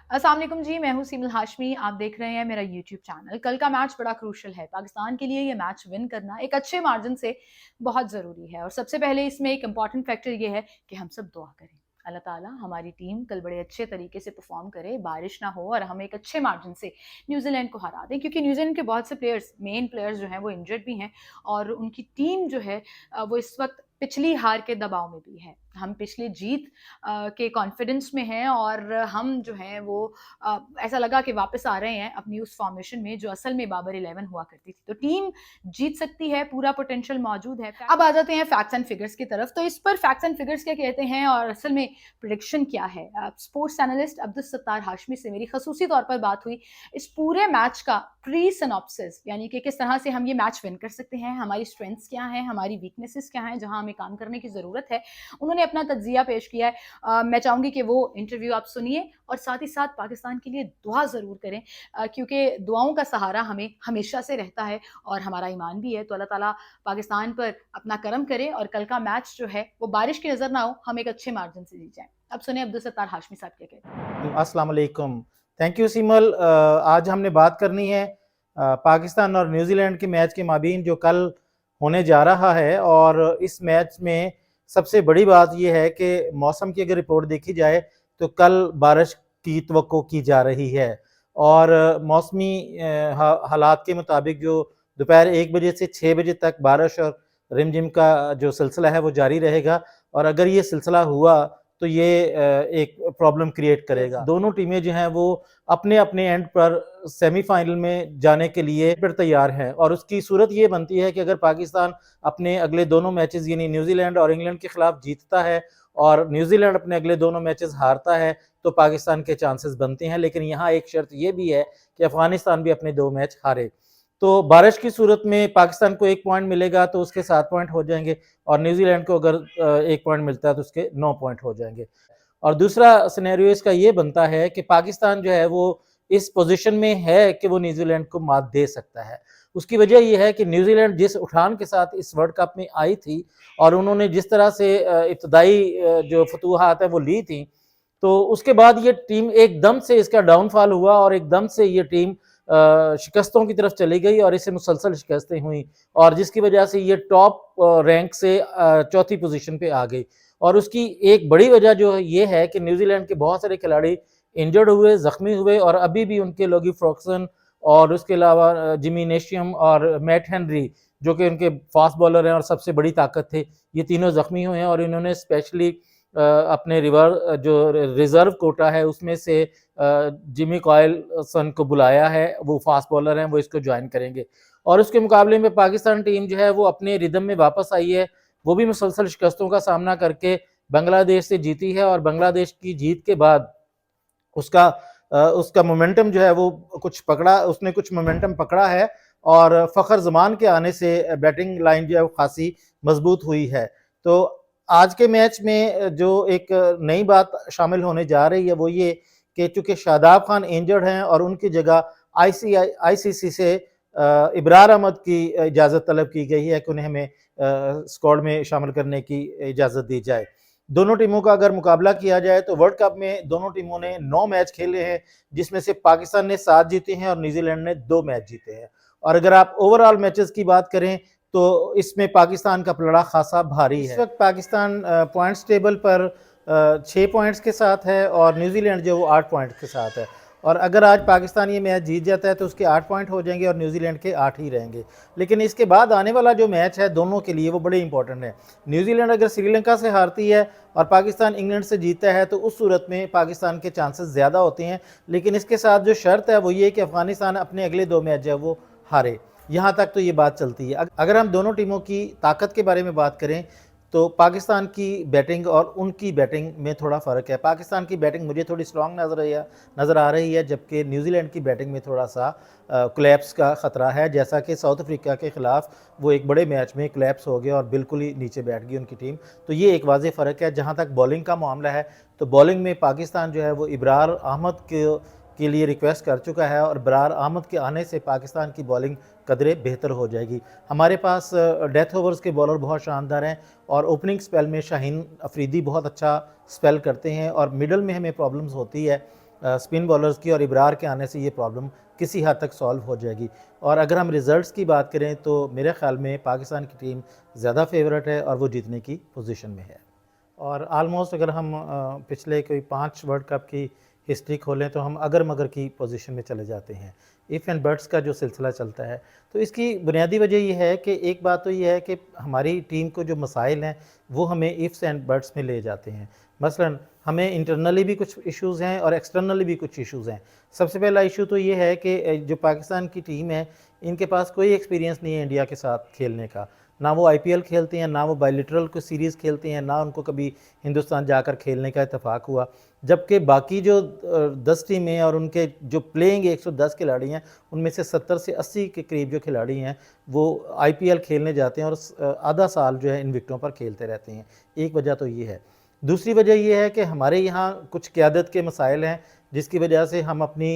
अस्सलाम वालेकुम जी, मैं हूँ सीमल हाशमी। आप देख रहे हैं मेरा यूट्यूब चैनल। कल का मैच बड़ा क्रूशियल है। पाकिस्तान के लिए ये मैच विन करना एक अच्छे मार्जिन से बहुत ज़रूरी है और सबसे पहले इसमें एक इम्पॉर्टेंट फैक्टर ये है कि हम सब दुआ करें। अल्लाह ताला हमारी टीम कल बड़े अच्छे तरीके से परफॉर्म करे, बारिश ना हो और हम एक अच्छे मार्जिन से न्यूजीलैंड को हरा दें, क्योंकि न्यूजीलैंड के बहुत से प्लेयर्स, मेन प्लेयर्स जो हैं वो इंजर्ड भी हैं और उनकी टीम जो है वो इस वक्त पिछली हार के दबाव में भी है। हम पिछली जीत के कॉन्फिडेंस में हैं और हम जो हैं वो ऐसा लगा कि वापस आ रहे हैं अपनी उस फॉर्मेशन में जो असल में बाबर 11 हुआ करती थी। तो टीम जीत सकती है, पूरा पोटेंशियल मौजूद है। अब आ जाते हैं फैक्ट्स एंड फिगर्स की तरफ। तो इस पर फैक्ट्स एंड फिगर्स क्या कहते हैं और असल में प्रेडिक्शन क्या है। स्पोर्ट्स एनालिस्ट अब्दुल सत्तार हाशमी से मेरी खसूसी तौर पर बात हुई इस पूरे मैच का प्री सिनॉप्सिस, यानी कि किस तरह से हम ये मैच विन कर सकते हैं, हमारी स्ट्रेंथ्स क्या हैं, हमारी वीकनेसेस क्या हैं, जहां हमें काम करने की ज़रूरत है। उन्होंने अपना तज्जिया पेश किया है। मैं चाहूँगी कि वो इंटरव्यू आप सुनिए और साथ ही साथ पाकिस्तान के लिए दुआ ज़रूर करें, क्योंकि दुआओं का सहारा हमें हमेशा से रहता है और हमारा ईमान भी है। तो अल्लाह ताला पाकिस्तान पर अपना करम करे और कल का मैच जो है वो बारिश की नज़र ना हो, हम एक अच्छे मार्जिन से जीत जाएँ। अब सुनिए अब्दुल सत्तार हाशमी साहब क्या कहते हैं। अस्सलाम वालेकुम। थैंक यू सिमल। आज हमने बात करनी है पाकिस्तान और न्यूजीलैंड के मैच के माबीन जो कल होने जा रहा है। और इस मैच में सबसे बड़ी बात यह है कि मौसम की अगर रिपोर्ट देखी जाए तो कल बारिश की तवक्को की जा रही है और मौसमी हालात के मुताबिक जो दोपहर 1 बजे से 6 बजे तक बारिश और रिमझिम का जो सिलसिला है वो जारी रहेगा। और अगर ये सिलसिला हुआ तो ये एक प्रॉब्लम क्रिएट करेगा। दोनों टीमें जो हैं वो अपने अपने एंड पर सेमीफाइनल में जाने के लिए पर तैयार हैं और उसकी सूरत ये बनती है कि अगर पाकिस्तान अपने अगले दोनों मैचेस यानी न्यूजीलैंड और इंग्लैंड के खिलाफ जीतता है और न्यूजीलैंड अपने अगले दोनों मैचेस हारता है तो पाकिस्तान के चांसेस बनते हैं। लेकिन यहाँ एक शर्त ये भी है कि अफगानिस्तान भी अपने 2 मैच हारे। तो बारिश की सूरत में पाकिस्तान को 1 पॉइंट मिलेगा तो उसके 7 पॉइंट हो जाएंगे और न्यूजीलैंड को अगर 1 पॉइंट मिलता है तो उसके 9 पॉइंट हो जाएंगे। और दूसरा सिनेरियो इसका ये बनता है कि पाकिस्तान जो है वो इस पोजीशन में है कि वो न्यूजीलैंड को मात दे सकता है। उसकी वजह यह है कि न्यूजीलैंड जिस उठान के साथ इस वर्ल्ड कप में आई थी और उन्होंने जिस तरह से इब्तदाई जो फतूहात है वो ली थी, तो उसके बाद ये टीम एकदम से इसका डाउनफॉल हुआ और एकदम से ये टीम शिकस्तों की तरफ चली गई और इसे मुसलसल शिकस्तें हुई और जिसकी वजह से ये टॉप रैंक से चौथी पोजीशन पे आ गई। और उसकी एक बड़ी वजह जो है ये है कि न्यूजीलैंड के बहुत सारे खिलाड़ी इंजर्ड हुए, जख्मी हुए और अभी भी उनके लोगी फ्रॉक्सन और उसके अलावा जिमी नेशियम और मैट हेनरी जो कि उनके फास्ट बॉलर हैं और सबसे बड़ी ताकत थे, ये तीनों जख्मी हुए हैं और इन्होंने स्पेशली अपने रिजर्व कोटा है उसमें से जिमी कॉयल सन को बुलाया है। वो फास्ट बॉलर हैं, वो इसको ज्वाइन करेंगे। और उसके मुकाबले में पाकिस्तान टीम जो है वो अपने रिदम में वापस आई है। वो भी मुसलसल शिकस्तों का सामना करके बांग्लादेश से जीती है और बांग्लादेश की जीत के बाद उसका उसका मोमेंटम जो है वो उसने कुछ मोमेंटम पकड़ा है और फ़खर जमान के आने से बैटिंग लाइन जो है वो खासी मजबूत हुई है। तो आज के मैच में जो एक नई बात शामिल होने जा रही है वो ये कि चूंकि शादाब खान इंजर्ड हैं और उनकी जगह आईसीसी से इब्रार अहमद की इजाज़त तलब की गई है कि उन्हें हमें स्क्वाड में शामिल करने की इजाज़त दी जाए। दोनों टीमों का अगर मुकाबला किया जाए तो वर्ल्ड कप में दोनों टीमों ने 9 मैच खेले हैं, जिसमें से पाकिस्तान ने 7 जीते हैं और न्यूजीलैंड ने 2 मैच जीते हैं। और अगर आप ओवरऑल मैचेस की बात करें तो इसमें पाकिस्तान का पलड़ा खासा भारी है। इस वक्त पाकिस्तान पॉइंट्स टेबल पर 6 पॉइंट्स के साथ है और न्यूजीलैंड जो वो 8 पॉइंट के साथ है। और अगर आज पाकिस्तान ये मैच जीत जाता है तो उसके 8 पॉइंट हो जाएंगे और न्यूजीलैंड के 8 ही रहेंगे। लेकिन इसके बाद आने वाला जो मैच है दोनों के लिए वो बड़े इंपॉर्टेंट है। न्यूजीलैंड अगर श्रीलंका से हारती है और पाकिस्तान इंग्लैंड से जीतता है तो उस सूरत में पाकिस्तान के चांसेस ज़्यादा होते हैं। लेकिन इसके साथ जो शर्त है वो ये कि अफगानिस्तान अपने अगले 2 मैच जो है वो हारे। यहाँ तक तो ये बात चलती है। अगर हम दोनों टीमों की ताकत के बारे में बात करें तो पाकिस्तान की बैटिंग और उनकी बैटिंग में थोड़ा फ़र्क है। पाकिस्तान की बैटिंग मुझे थोड़ी स्ट्रॉन्ग नज़र आ रही है, जबकि न्यूजीलैंड की बैटिंग में थोड़ा सा कोलैप्स का ख़तरा है। जैसा कि साउथ अफ्रीका के ख़िलाफ़ वो एक बड़े मैच में कोलैप्स हो गया और बिल्कुल ही नीचे बैठ गई उनकी टीम। तो ये एक वाज़ेह फ़र्क है। जहाँ तक बॉलिंग का मामला है तो बॉलिंग में पाकिस्तान जो है वो इब्रार अहमद के लिए रिक्वेस्ट कर चुका है और इब्रार अहमद के आने से पाकिस्तान की बॉलिंग कदरे बेहतर हो जाएगी। हमारे पास डेथ ओवर्स के बॉलर बहुत शानदार हैं और ओपनिंग स्पेल में शाहीन अफरीदी बहुत अच्छा स्पेल करते हैं और मिडल में हमें प्रॉब्लम्स होती है स्पिन बॉलर्स की और इब्रार के आने से ये प्रॉब्लम किसी हद तक सॉल्व हो जाएगी। और अगर हम रिज़ल्ट्स की बात करें तो मेरे ख़्याल में पाकिस्तान की टीम ज़्यादा फेवरेट है और वो जीतने की पोजीशन में है। और आलमोस्ट अगर हम पिछले कोई 5 वर्ल्ड कप की हिस्ट्री खोलें तो हम अगर मगर की पोजीशन में चले जाते हैं। इफ़ एंड बट्स का जो सिलसिला चलता है, तो इसकी बुनियादी वजह ये है कि एक बात तो ये है कि हमारी टीम को जो मसाइल हैं वो हमें इफ़्स एंड बट्स में ले जाते हैं। मसलन हमें इंटरनली भी कुछ इश्यूज़ हैं और एक्सटर्नली भी कुछ इश्यूज़ हैं। सबसे पहला इशू तो ये है कि जो पाकिस्तान की टीम है, इनके पास कोई एक्सपीरियंस नहीं है इंडिया के साथ खेलने का। ना वो आईपीएल खेलते हैं, ना वो बायलैटरल कोई सीरीज़ खेलते हैं, ना उनको कभी हिंदुस्तान जाकर खेलने का इत्तेफाक हुआ। जबकि बाकी जो 10 टीमें और उनके जो प्लेइंग 110 खिलाड़ी हैं, उनमें से 70 से 80 के करीब जो खिलाड़ी हैं वो आईपीएल खेलने जाते हैं और आधा साल जो है इन विकेटों पर खेलते रहते हैं। एक वजह तो ये है। दूसरी वजह ये है कि हमारे यहाँ कुछ क़यादत के मसाइल हैं, जिसकी वजह से हम अपनी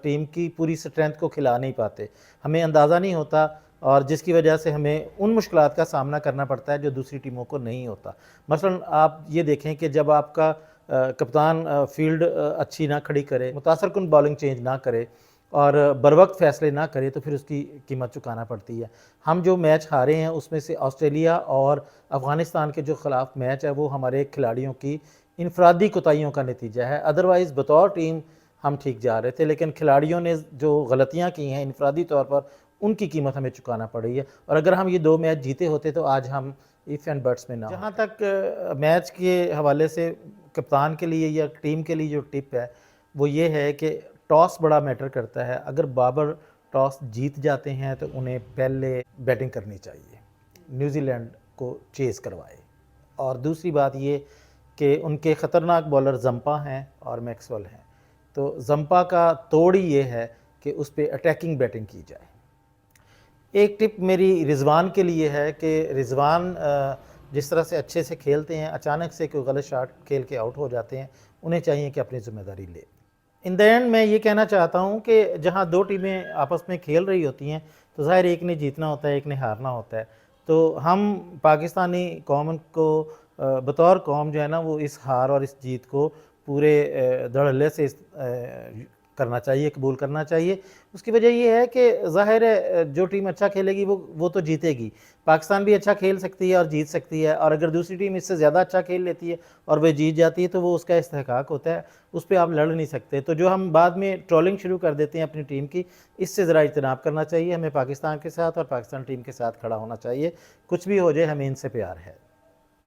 टीम की पूरी स्ट्रेंथ को खिला नहीं पाते। हमें अंदाज़ा नहीं होता और जिसकी वजह से हमें उन मुश्किलात का सामना करना पड़ता है जो दूसरी टीमों को नहीं होता। मसलन आप ये देखें कि जब आपका कप्तान फील्ड अच्छी ना खड़ी करे, मुतासरकुन बॉलिंग चेंज ना करे और बरवक्त फ़ैसले ना करे, तो फिर उसकी कीमत चुकाना पड़ती है। हम जो मैच हारे हैं उसमें से ऑस्ट्रेलिया और अफ़गानिस्तान के जो ख़िलाफ़ मैच है वो हमारे खिलाड़ियों की इनफरादी कोताहियों का नतीजा है। अदरवाइज़ बतौर टीम हम ठीक जा रहे थे, लेकिन खिलाड़ियों ने जो गलतियाँ की हैं इनफरादी तौर पर, उनकी कीमत हमें चुकाना पड़ी है। और अगर हम ये 2 मैच जीते होते तो आज हम इफ़ एंड बट्स में ना। जहाँ तक मैच के हवाले से कप्तान के लिए या टीम के लिए जो टिप है वो ये है कि टॉस बड़ा मैटर करता है। अगर बाबर टॉस जीत जाते हैं तो उन्हें पहले बैटिंग करनी चाहिए, न्यूजीलैंड को चेज़ करवाए। और दूसरी बात ये कि उनके ख़तरनाक बॉलर जंपा हैं और मैक्सवेल हैं, तो जंपा का तोड़ ही ये है कि उस पर अटैकिंग बैटिंग की जाए। एक टिप मेरी रिजवान के लिए है कि रिजवान जिस तरह से अच्छे से खेलते हैं, अचानक से कोई गलत शॉट खेल के आउट हो जाते हैं, उन्हें चाहिए कि अपनी ज़िम्मेदारी ले। इन द एंड मैं ये कहना चाहता हूँ कि जहाँ 2 टीमें आपस में खेल रही होती हैं तो ज़ाहिर एक ने जीतना होता है, एक ने हारना होता है। तो हम पाकिस्तानी कौम को बतौर कौम जो है ना वो इस हार और इस जीत को पूरे धड़ल्ले से करना चाहिए, कबूल करना चाहिए। उसकी वजह ये है कि ज़ाहिर है जो टीम अच्छा खेलेगी वो तो जीतेगी। पाकिस्तान भी अच्छा खेल सकती है और जीत सकती है, और अगर दूसरी टीम इससे ज़्यादा अच्छा खेल लेती है और वह जीत जाती है तो वो उसका इस्तेहकाक होता है, उस पर आप लड़ नहीं सकते। तो जो हम बाद में ट्रोलिंग शुरू कर देते हैं अपनी टीम की, इससे ज़रा इज्तनाब करना चाहिए। हमें पाकिस्तान के साथ और पाकिस्तान टीम के साथ खड़ा होना चाहिए। कुछ भी हो जाए, हमें इनसे प्यार है।